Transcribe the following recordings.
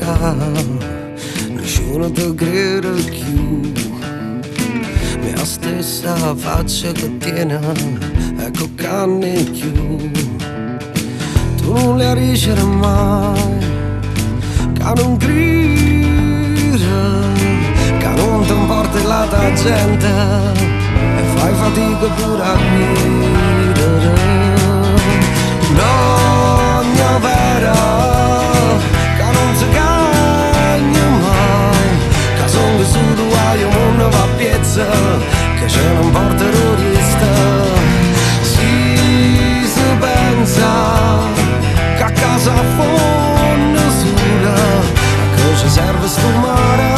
sta, nessuno ti crede più. Mia stessa faccia che tiene, ecco canne più. Tu non le riuscirai mai, che non grida, che non ti importa la tua gente e fai fatica pure a ridere. No, mia vera, che non si cagna mai, che sono su tua io non va a piezza, che ce non porta rodista. Si pensa che a casa fonda sola, a che ci serve sto mare,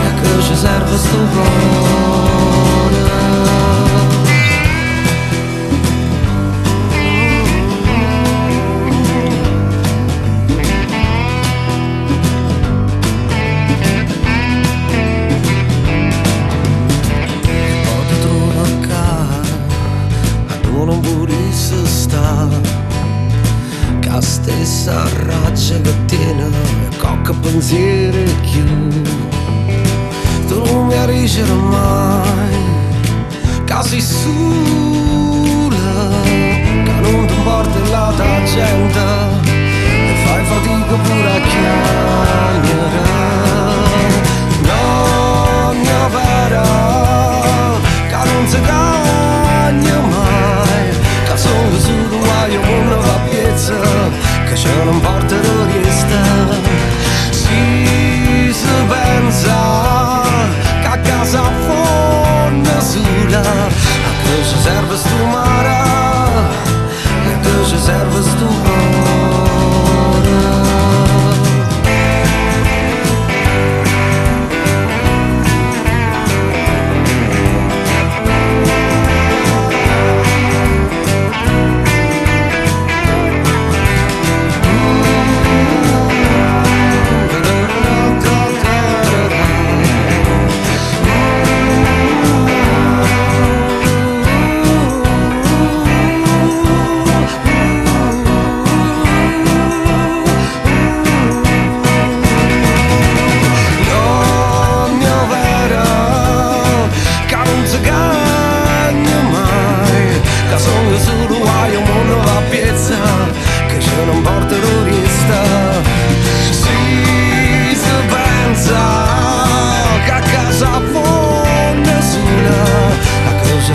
a che ci serve sto cuore. Non vorresti stare, che la stessa razza che tiene e cocca pensieri più. Tu non mi riuscirai mai, che sei sola, che non ti importa la tua gente e fai fatica pure a chiamare. No, mia vera, che non si cagna mai, che sono su tua io non va a piezza, che ce non porta rodista. Si pensa che a casa fonda sola, a che ci serve sto mare, a che ci serve sto cuore.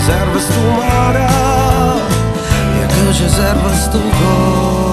Serve sto mare e a che ci serve sto cuore.